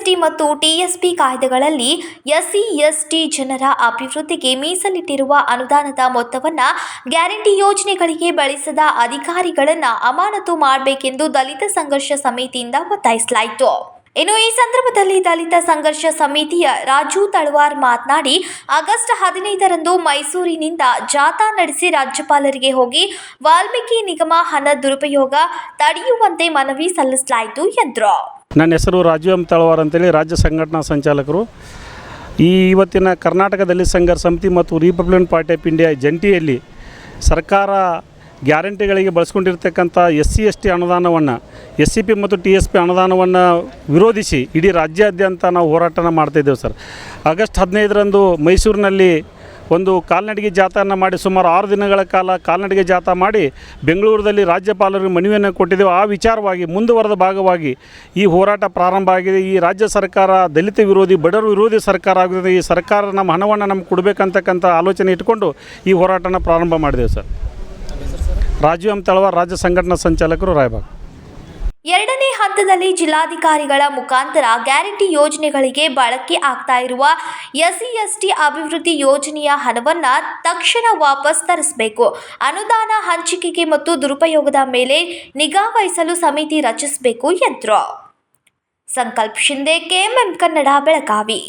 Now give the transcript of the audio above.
ST ಮತ್ತು TSP ಕಾಯ್ದೆಗಳಲ್ಲಿ SC ST ಜನರ ಅಭಿವೃದ್ಧಿಗೆ ಮೀಸಲಿಟ್ಟಿರುವ ಅನುದಾನದ ಮೊತ್ತವನ್ನು ಗ್ಯಾರಂಟಿ ಯೋಜನೆಗಳಿಗೆ ಬಳಸದ ಅಧಿಕಾರಿಗಳನ್ನು ಅಮಾನತು ಮಾಡಬೇಕೆಂದು ದಲಿತ ಸಂಘರ್ಷ ಸಮಿತಿಯಿಂದ ಒತ್ತಾಯಿಸಲಾಯಿತು. ಇನ್ನು ಈ ಸಂದರ್ಭದಲ್ಲಿ ದಲಿತ ಸಂಘರ್ಷ ಸಮಿತಿಯ ರಾಜು ತಳವಾರ್ ಮಾತನಾಡಿ, ಆಗಸ್ಟ್ 15ರಂದು ಮೈಸೂರಿನಿಂದ ಜಾಥಾ ನಡೆಸಿ ರಾಜ್ಯಪಾಲರಿಗೆ ಹೋಗಿ ವಾಲ್ಮೀಕಿ ನಿಗಮ ಹಣ ದುರುಪಯೋಗ ತಡೆಯುವಂತೆ ಮನವಿ ಸಲ್ಲಿಸಲಾಯಿತು ಎಂದರು. ನನ್ನ ಹೆಸರು ರಾಜು ಎಂ ತಳವಾರ್ ಅಂತೇಳಿ ರಾಜ್ಯ ಸಂಘಟನಾ ಸಂಚಾಲಕರು. ಇವತ್ತಿನ ಕರ್ನಾಟಕ ದಲಿತ ಸಂಘರ್ಷ ಸಮಿತಿ ಮತ್ತು ರಿಪಬ್ಲಿಕನ್ ಪಾರ್ಟಿ ಆಫ್ ಇಂಡಿಯಾ ಜಂಟಿಯಲ್ಲಿ ಸರ್ಕಾರ ಗ್ಯಾರಂಟಿಗಳಿಗೆ ಬಳಸ್ಕೊಂಡಿರ್ತಕ್ಕಂಥ SC ST ಅನುದಾನವನ್ನು SCP ಮತ್ತು TSP ಅನುದಾನವನ್ನು ವಿರೋಧಿಸಿ ಇಡೀ ರಾಜ್ಯಾದ್ಯಂತ ನಾವು ಹೋರಾಟನ ಮಾಡ್ತಾಯಿದ್ದೇವೆ ಸರ್. ಆಗಸ್ಟ್ 15ರಂದು ಮೈಸೂರಿನಲ್ಲಿ ಒಂದು ಕಾಲ್ನಡಿಗೆ ಜಾಥಾನ ಮಾಡಿ ಸುಮಾರು 6 ದಿನಗಳ ಕಾಲ ಕಾಲ್ನಡಿಗೆ ಜಾಥಾ ಮಾಡಿ ಬೆಂಗಳೂರಲ್ಲಿ ರಾಜ್ಯಪಾಲರಿಗೆ ಮನವಿಯನ್ನು ಕೊಟ್ಟಿದ್ದೆವು. ಆ ವಿಚಾರವಾಗಿ ಮುಂದುವರೆದ ಭಾಗವಾಗಿ ಈ ಹೋರಾಟ ಪ್ರಾರಂಭ ಆಗಿದೆ. ಈ ರಾಜ್ಯ ಸರ್ಕಾರ ದಲಿತ ವಿರೋಧಿ, ಬಡವರು ವಿರೋಧಿ ಸರ್ಕಾರ ಆಗಿದೆ. ಈ ಸರ್ಕಾರ ನಮ್ಮ ಹಣವನ್ನು ನಮ್ಗೆ ಕೊಡಬೇಕಂತಕ್ಕಂಥ ಆಲೋಚನೆ ಇಟ್ಕೊಂಡು ಈ ಹೋರಾಟನ ಪ್ರಾರಂಭ ಮಾಡಿದೆವು ಸರ್. ರಾಜು ಎಂ ತಳವಾರ್, ರಾಜ್ಯ ಸಂಘಟನಾ ಸಂಚಾಲಕರು, ರಾಯಬಾಗ್. ಎರಡನೇ ಹಂತದಲ್ಲಿ ಜಿಲ್ಲಾಧಿಕಾರಿಗಳ ಮುಖಾಂತರ ಗ್ಯಾರಂಟಿ ಯೋಜನೆಗಳಿಗೆ ಬಳಕೆ ಆಗ್ತಾ ಇರುವ SC ST ಅಭಿವೃದ್ಧಿ ಯೋಜನೆಯ ಹಣವನ್ನು ತಕ್ಷಣ ವಾಪಸ್ ತರಿಸಬೇಕು. ಅನುದಾನ ಹಂಚಿಕೆ ಮತ್ತು ದುರುಪಯೋಗದ ಮೇಲೆ ನಿಗಾ ವಹಿಸಲು ಸಮಿತಿ ರಚಿಸಬೇಕು ಎಂದರು. ಸಂಕಲ್ಪ ಶಿಂದೆ, KMM ಕನ್ನಡ, ಬೆಳಗಾವಿ.